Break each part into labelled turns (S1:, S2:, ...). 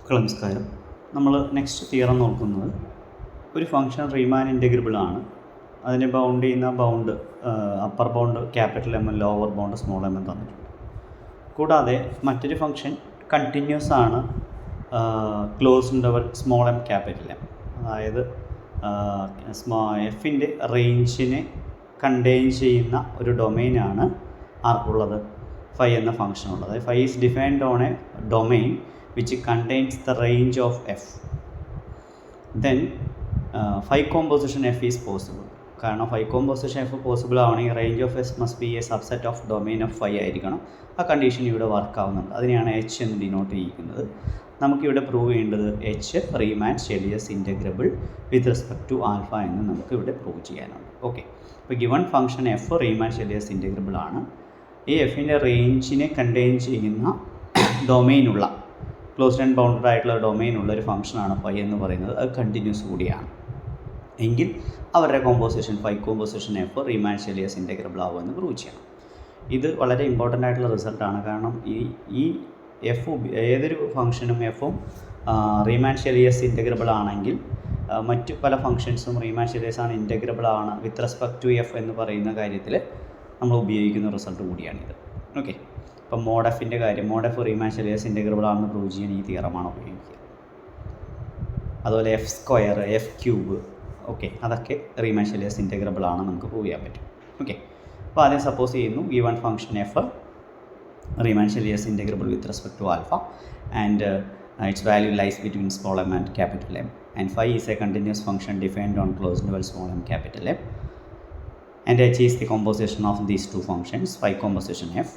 S1: നമസ്കാരം. നമ്മൾ next theorem നോക്കുന്നത് ഒരു ഫംഗ്ഷൻ റീമാൻ ഇൻറ്റഗ്രബിൾ ആണ്. അതിനെ ബൗണ്ട് ചെയ്യുന്ന bound upper bound capital M, lower bound small M എന്ന് തന്നിട്ടുണ്ട്. കൂടാതെ മറ്റൊരു ഫംഗ്ഷൻ കണ്ടിന്യൂസ് ആണ്, close interval small M capital M. അതായത് എഫിൻ്റെ റേഞ്ചിനെ കണ്ടെയ്ൻ ചെയ്യുന്ന ഒരു ഡൊമെയിനാണ് ആർക്കുള്ളത്, ഫൈ എന്ന ഫംഗ്ഷനുള്ളത്. Phi is defined on a domain which contains the range of f. Then phi composition f is possible. കാരണം phi composition f പോസിബിൾ ആവണമെങ്കിൽ range of S must be A subset of domain of phi ആയിരിക്കണം. ആ condition ഇവിടെ work ആവുന്നുണ്ട്. അതിനെയാണ് H എന്ന് denote ചെയ്യുന്നത്. നമുക്കിവിടെ പ്രൂവ് ചെയ്യേണ്ടത് H Riemann Stieltjes integrable with respect to alpha എന്ന് നമുക്ക് ഇവിടെ പ്രൂവ് ചെയ്യാനുണ്ട്. ഓക്കെ, അപ്പോൾ given function F Riemann Stieltjes integrable ആണ്. ഈ എഫിൻ്റെ റേഞ്ചിനെ കണ്ടെയ്ൻ ചെയ്യുന്ന ഡൊമെയിനുള്ള ക്ലോസ്ഡ് ആൻഡ് ബൗണ്ടഡ് ആയിട്ടുള്ള ഡൊമെയിനുള്ള ഒരു ഫംഗ്ഷനാണ് ഫൈ എന്ന് പറയുന്നത്. അത് കണ്ടിന്യൂസ് കൂടിയാണ് എങ്കിൽ അവരുടെ composition phi composition F Riemann Stieltjes integrable ആവുമെന്ന് പ്രൂവ് ചെയ്യണം. ഇത് വളരെ ഇമ്പോർട്ടൻ്റ് ആയിട്ടുള്ള റിസൾട്ടാണ്. കാരണം ഈ എഫ് ഏതൊരു ഫംഗ്ഷനും എഫും റീമാൻ ഷെലിയസ് ഇൻറ്റഗ്രബിൾ ആണെങ്കിൽ മറ്റു പല ഫംഗ്ഷൻസും റീമാൻ ഷെലിയസ് ആണ് ഇൻറ്റഗ്രബിൾ ആണ് വിത്ത് റെസ്പെക്ട് ടു എഫ് എന്ന് പറയുന്ന കാര്യത്തിൽ നമ്മൾ ഉപയോഗിക്കുന്ന റിസൾട്ട് കൂടിയാണിത്. ഓക്കെ, ഇപ്പം മോഡ് എഫിൻ്റെ കാര്യം, mode F Riemann Stieltjes integrable ആണെന്ന് പ്രൂവ് ചെയ്യാൻ ഈ തിയറമാണ് ഉപയോഗിക്കുക. അതുപോലെ F square, F cube, okay, അതൊക്കെ റീമാൻ ഷെലിയസ് ഇൻറ്റഗ്രബിൾ ആണ്, നമുക്ക് പ്രൂവ് ചെയ്യാൻ പറ്റും. ഓക്കെ, അപ്പോൾ ആദ്യം സപ്പോസ് ചെയ്യുന്നു given function F Riemann Stieltjes integrable with respect to alpha and its value lies between small M and capital M and phi is a continuous function defined on closed interval small M capital M and H is the composition of these two functions, phi composition f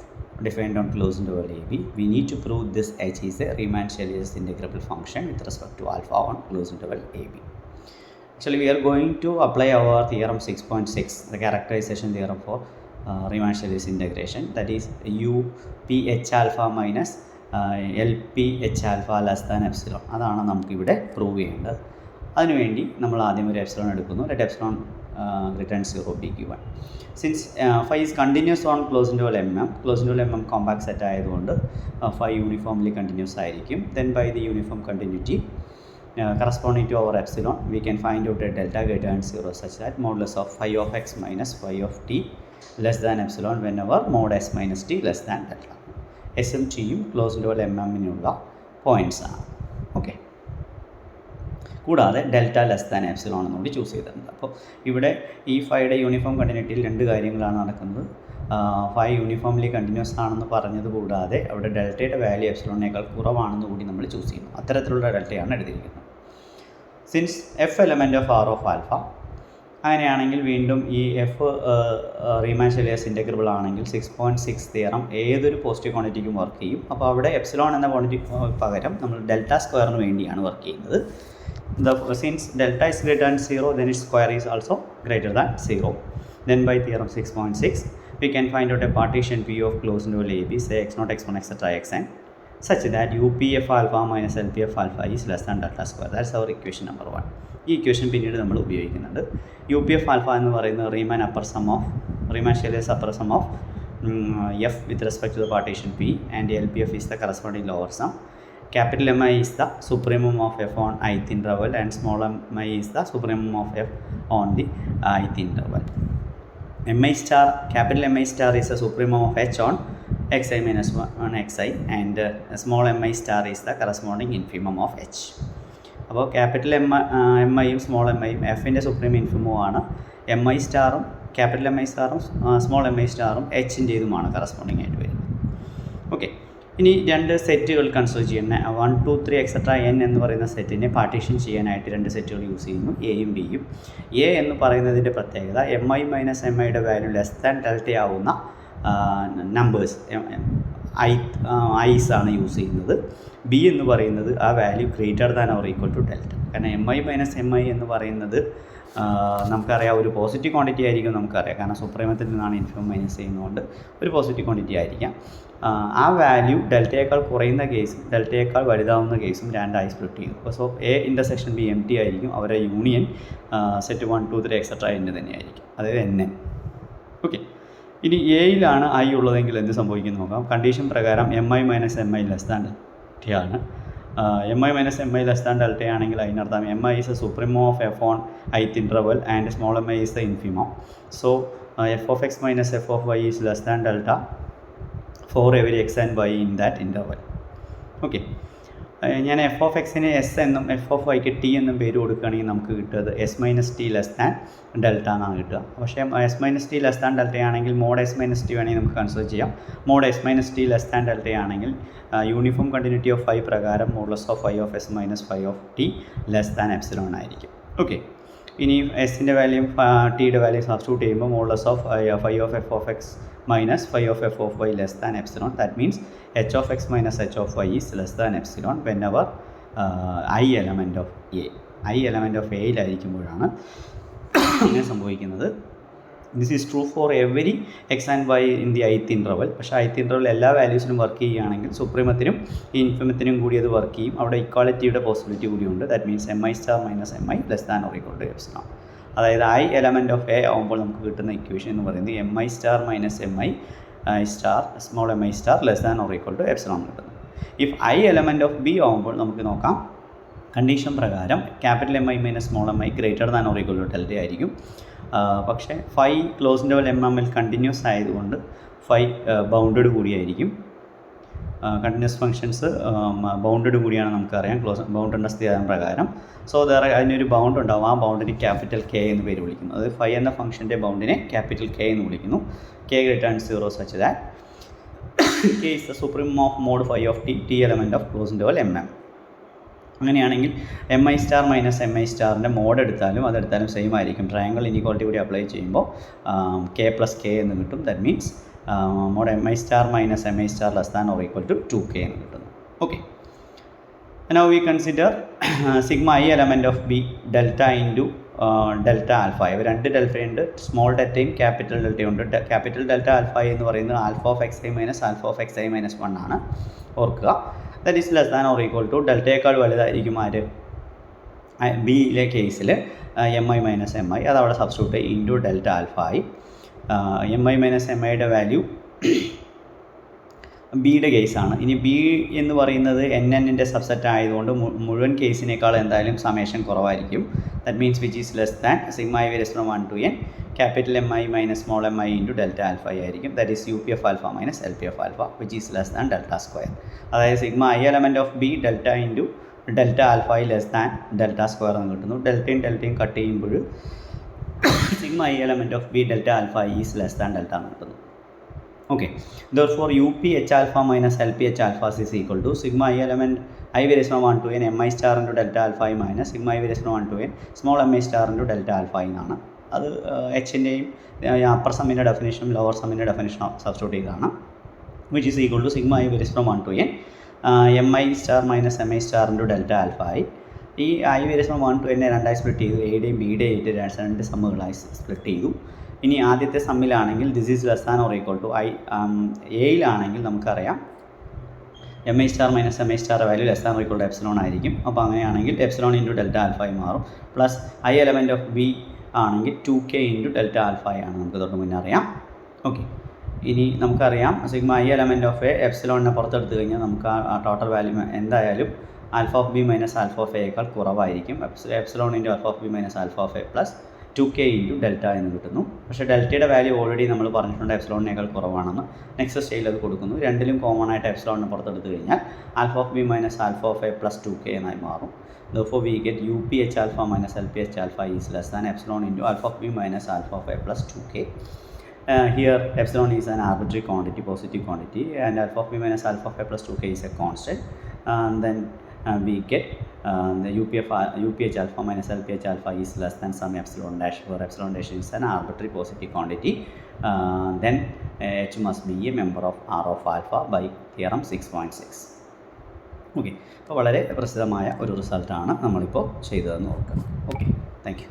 S1: defined on closed interval AB. We need to prove this H is a Riemann Schelius integrable function with respect to alpha on closed interval AB. Actually, we are going to apply our theorem 6.6, the characterization theorem for Riemann Schelius integration, that is UP H alpha minus LP H alpha less than epsilon. അതാണ് നമുക്കിവിടെ prove ചെയ്യേണ്ടത്. അതിനുവേണ്ടി നമ്മൾ ആദ്യം ഒരു epsilon എടുക്കുന്നു. Let epsilon return 0 be given. Since phi is continuous on closed interval mm compact set ആയതുകൊണ്ട് phi uniformly continuous ആയിരിക്കും. Then by the uniform continuity corresponding to our epsilon we can find out a delta greater than 0 such that modulus of phi of x minus phi of t less than epsilon whenever mod s minus t less than delta. S ഉം t യും closed interval mm-നുള്ള points ആണ്. Okay, കൂടാതെ delta less than epsilon എന്നുകൂടി choose ചെയ്തിട്ടുണ്ട്. അപ്പോൾ ഇവിടെ ഈ ഫൈയുടെ യൂണിഫോം കണ്ടിന്യൂറ്റിയിൽ രണ്ട് കാര്യങ്ങളാണ് നടക്കുന്നത്. ഫൈ യൂണിഫോംലി കണ്ടിന്യൂസ് ആണെന്ന് പറഞ്ഞത് കൂടാതെ അവിടെ ഡെൽറ്റയുടെ വാല്യൂ എപ്സിലോണിനേക്കാൾ കുറവാണെന്ന് കൂടി നമ്മൾ ചൂസ് ചെയ്യുന്നു. അത്തരത്തിലുള്ള ഡെൽറ്റയാണ് എടുത്തിരിക്കുന്നത്. Since F element of R of alpha, അങ്ങനെയാണെങ്കിൽ വീണ്ടും ഈ എഫ് റീമാൻ ഷെലിയസ് ഇൻറ്റഗ്രബിൾ ആണെങ്കിൽ 6.6 തിയറം ഏതൊരു പോസിറ്റീവ് ക്വാണ്ടിറ്റിക്കും വർക്ക് ചെയ്യും. അപ്പോൾ അവിടെ എപ്സിലോൺ എന്ന ക്വാണ്ടിറ്റി പകരം നമ്മൾ ഡെൽറ്റ സ്ക്വയറിന് വേണ്ടിയാണ് വർക്ക് ചെയ്യുന്നത്. Since delta is greater than 0, then its square is also greater than 0. Then by theorem 6.6 we can find out a partition P of closed interval AB, say x0, x1, etc. xn, such that UPF alpha minus LPF alpha is less than delta square. That's our equation number 1. ഈ equation പിന്നീട് നമ്മൾ ഉപയോഗിക്കുന്നുണ്ട്. UPF alpha എന്ന് പറയുന്നത് Riemann Schelius upper sum of f with respect to the partition P, and LPF is the corresponding lower sum. Capital Mi is the supremum of f on ith interval and small mi is the supremum of f on the ith interval. Mi star, capital Mi star is the supremum of h on xi minus 1 xi and small mi star is the corresponding infimum of h. അപ്പോൾ capital മിയും small മിയും എഫിൻ്റെ supremum infimum ആണ്. mi സ്റ്റാറും capital mi സ്റ്റാറും small mi സ്റ്റാറും എച്ചിൻ്റേതുമാണ് corresponding ആയിട്ട് വരുന്നത്. ഓക്കെ, ഇനി രണ്ട് സെറ്റുകൾ കൺസിഡർ ചെയ്യുന്ന 1, 2, 3 എക്സെട്ര n എന്ന് പറയുന്ന സെറ്റിനെ പാർട്ടീഷൻ ചെയ്യാനായിട്ട് രണ്ട് സെറ്റുകൾ യൂസ് ചെയ്യുന്നു, എയും ബിയും. എ എന്ന് പറയുന്നതിൻ്റെ പ്രത്യേകത mi മൈനസ് എംഐയുടെ വാല്യൂ ലെസ് ദാൻ ഡെൽറ്റ ആവുന്ന നമ്പേഴ്സ് ഐസ് ആണ് യൂസ് ചെയ്യുന്നത്. ബി എന്ന് പറയുന്നത് ആ value greater than or equal to delta. കാരണം mi മൈനസ് എംഐ എന്ന് പറയുന്നത് നമുക്കറിയാം ഒരു പോസിറ്റീവ് ക്വാണ്ടിറ്റി ആയിരിക്കും. നമുക്കറിയാം കാരണം സുപ്രീമത്തിൽ നിന്നാണ് ഇൻഫിമം മൈനസ് ചെയ്യുന്നതുകൊണ്ട് ഒരു പോസിറ്റീവ് ക്വാണ്ടിറ്റി ആയിരിക്കാം. ആ വാല്യൂ ഡെൽറ്റയേക്കാൾ കുറയുന്ന കേസും ഡെൽറ്റയേക്കാൾ വലുതാവുന്ന കേസും രണ്ടായി സ്പ്ലിറ്റ് ചെയ്യും. അപ്പോൾ so A intersection B M T ആയിരിക്കും. അവരുടെ യൂണിയൻ സെറ്റ് 1, 2, 3 എക്സെട്ര n തന്നെയായിരിക്കും, അതായത് n. ഓക്കെ, ഇനി എയിലാണ് ഐ ഉള്ളതെങ്കിൽ എന്ത് സംഭവിക്കും നോക്കാം. കണ്ടീഷൻ പ്രകാരം mi minus M I less than ഡെൽറ്റയാണ്. M I minus M I less than delta ആണെങ്കിൽ അതിനർത്ഥം M I is a supremum of F on ith interval and small m I is the infimum. So f of x minus f of y is less than delta for every x and y in that interval. Okay. ഞാൻ F of എക്സിന് S എന്നും F of വൈക്ക് T എന്നും പേര് കൊടുക്കുകയാണെങ്കിൽ നമുക്ക് കിട്ടുന്നത് S minus T less than delta എന്നാണ് കിട്ടുക. പക്ഷേ S minus T less than delta ആണെങ്കിൽ മോഡ് എസ് മൈനസ് ടി വേണമെങ്കിൽ നമുക്ക് കൺസിഡർ ചെയ്യാം. Mod S minus T less than delta ആണെങ്കിൽ യൂണിഫോം കണ്ടിന്യൂറ്റി ഓഫ് ഫൈ പ്രകാരം modulus of phi of S minus phi of T less than epsilon ആയിരിക്കും. Okay. ഇനി എസിൻ്റെ value ടിയുടെ വാല്യൂ സബ്സ്റ്റിറ്റ്യൂട്ട് ചെയ്യുമ്പോൾ modulus of phi of F of X minus phi of f of y less than epsilon. That means h of x minus h of y is less than epsilon whenever I element of a യിലായിരിക്കുമ്പോഴാണ് അങ്ങനെ സംഭവിക്കുന്നത്. This is true for every X and Y in the ith interval. പക്ഷേ ith interval എല്ലാ വാല്യൂസിനും work ചെയ്യുകയാണെങ്കിൽ സുപ്രീമത്തിനും ഇൻഫിമത്തിനും കൂടി അത് work ചെയ്യും. അവിടെ ഇക്വാളിറ്റിയുടെ പോസിബിലിറ്റി കൂടിയുണ്ട്. That means M I star minus M I less than or equal to epsilon. അതായത് ഐ എലമെൻറ്റ് ഓഫ് എ ആകുമ്പോൾ നമുക്ക് കിട്ടുന്ന ഇക്വേഷൻ എന്ന് പറയുന്നത് M I star minus M I star small M I star less than or equal to epsilon കിട്ടുന്നു. If I element of B ആകുമ്പോൾ നമുക്ക് നോക്കാം. കണ്ടീഷൻ പ്രകാരം capital M I minus small M I greater than or equal to delta ആയിരിക്കും. പക്ഷേ phi close interval M M L continuous ആയതുകൊണ്ട് phi bounded കൂടിയായിരിക്കും. Continuous functions bounded കൂടിയാണ് നമുക്കറിയാം ബൗണ്ടഡ് സ്ഥിരം പ്രകാരം. സോ അതിനൊരു ബൗണ്ട് ഉണ്ടാവും. ആ ബൗണ്ടിന് ക്യാപിറ്റൽ കെ എന്ന് പേര് വിളിക്കുന്നു. അത് ഫൈ എന്ന ഫംഗ്ഷൻ്റെ ബൗണ്ടിനെ ക്യാപിറ്റൽ കെ എന്ന് വിളിക്കുന്നു. K greater than 0 such that K is the supremum of mod phi of T element of close interval M M. അങ്ങനെയാണെങ്കിൽ M I star minus M I സ്റ്റാറിൻ്റെ mod എടുത്താലും അതെടുത്താലും സെയിം ആയിരിക്കും. Triangle inequality കൂടി apply ചെയ്യുമ്പോൾ K plus K എന്ന് കിട്ടും. That means mod M I star minus M I star less than or equal to 2k എന്ന് കിട്ടുന്നു. Okay. Now we consider sigma I element of B delta into delta alpha. ഇവ രണ്ട് ഡെൽറ്റയുണ്ട്. Small ഡെൽറ്റയും capital ഡെൽറ്റയുണ്ട്. Capital delta alpha എന്ന് പറയുന്നത് alpha of X I minus alpha of X I minus 1 ആണ്. ഓർക്കുക. That is less than or equal to ഡെൽറ്റയേക്കാൾ വലുതായിരിക്കും ആര് ബിയിലെ കേസിൽ M I minus M I. അതവിടെ സബ്സ്റ്റിറ്റ്യൂട്ട് ഇൻറ്റു ഡെൽറ്റ ആൽഫ ആയി. എം ഐ മൈനസ് എം ഐയുടെ വാല്യൂ ബിയുടെ കേസാണ്. ഇനി ബി എന്ന് പറയുന്നത് എൻ എന്നിൻ്റെ സബ്സെറ്റ് ആയതുകൊണ്ട് മുഴുവൻ കേസിനേക്കാൾ എന്തായാലും സമേഷൻ കുറവായിരിക്കും. That means which is less than sigma I varies from 1 to n capital M I minus small M I into delta alpha ആയിരിക്കും. That is U P F alpha minus L P F alpha which is less than delta square. അതായത് sigma I element of B delta into delta alpha less than delta square എന്ന് കിട്ടുന്നു. ഡെൽറ്റയും cut ചെയ്യുമ്പോൾ sigma I element of B delta alpha is less than delta എന്ന് കിട്ടുന്നു. Okay, therefore UP H alpha minus LP H alpha is equal to sigma I element I varies from 1 to n mi star into delta alpha I minus sigma I varies from 1 to n small mi star into delta alpha എന്നാണ്. അത് എച്ചിൻ്റെയും upper സമ്മിൻ്റെ ഡെഫിനേഷനും lower സമ്മിൻ്റെ ഡെഫിനേഷനും substitute ചെയ്തതാണ്. Which is equal to sigma I varies from 1 to n mi star minus mi star into delta alpha I. ഈ I varies from 1 to n രണ്ടായി സ്പ്ലിറ്റ് ചെയ്തു. എയുടെയും ബിയുടെയും ആയിട്ട് രണ്ട് സമ്മുകളായി സ്പ്ലിറ്റ് ചെയ്തു. ഇനി ആദ്യത്തെ സമ്മിലാണെങ്കിൽ this is less than or equal to എയിലാണെങ്കിൽ നമുക്കറിയാം M I star minus M I star value less than or equal to epsilon ആയിരിക്കും. അപ്പോൾ അങ്ങനെയാണെങ്കിൽ എപ്സിലോൺ ഇൻറ്റു ഡെൽറ്റ ആൽഫായി മാറും. Plus I element of B ആണെങ്കിൽ 2k ഇൻറ്റു ഡെൽറ്റ ആൽഫായി ആണ് നമുക്ക് തൊട്ട് മുന്നേ അറിയാം. ഓക്കെ. ഇനി നമുക്കറിയാം sigma I element of A എപ്സിലോണിനെ പുറത്തെടുത്ത് കഴിഞ്ഞാൽ നമുക്ക് ആ ടോട്ടൽ വാല്യൂ എന്തായാലും alpha of B minus alpha of എയേക്കാൾ കുറവായിരിക്കും. Epsilon into alpha of B minus alpha of A plus 2k into delta എന്ന് കിട്ടുന്നു. പക്ഷേ ഡെൽറ്റയുടെ വാല്യൂ ഓൾറെഡി നമ്മൾ പറഞ്ഞിട്ടുണ്ട് എപ്സിലോണിനേക്കാൾ കുറവാണെന്ന്. നെക്സ്റ്റ് സ്റ്റേജിൽ അത് കൊടുക്കുന്നു. രണ്ടിലും കോമൺ ആയിട്ട് എപ്സിലോണിനെ പുറത്തെടുത്ത് കഴിഞ്ഞാൽ alpha of B minus alpha of A plus 2k എന്നായി മാറും. Therefore we get UP H alpha minus LP H alpha is less than epsilon into alpha of b minus alpha of a plus 2k. Here epsilon is an arbitrary quantity, positive quantity, and alpha of b minus alpha of a plus 2k is a constant. And then we get the UPH alpha minus LPH alpha is less than some epsilon dash, where epsilon dash is an arbitrary positive quantity. Then H must be a member of R of alpha by theorem 6.6. Okay. അപ്പോൾ വളരെ പ്രസിദ്ധമായ ഒരു റിസൾട്ടാണ് നമ്മളിപ്പോൾ ചെയ്തതെന്ന് ഓർക്കുക. Okay, thank you.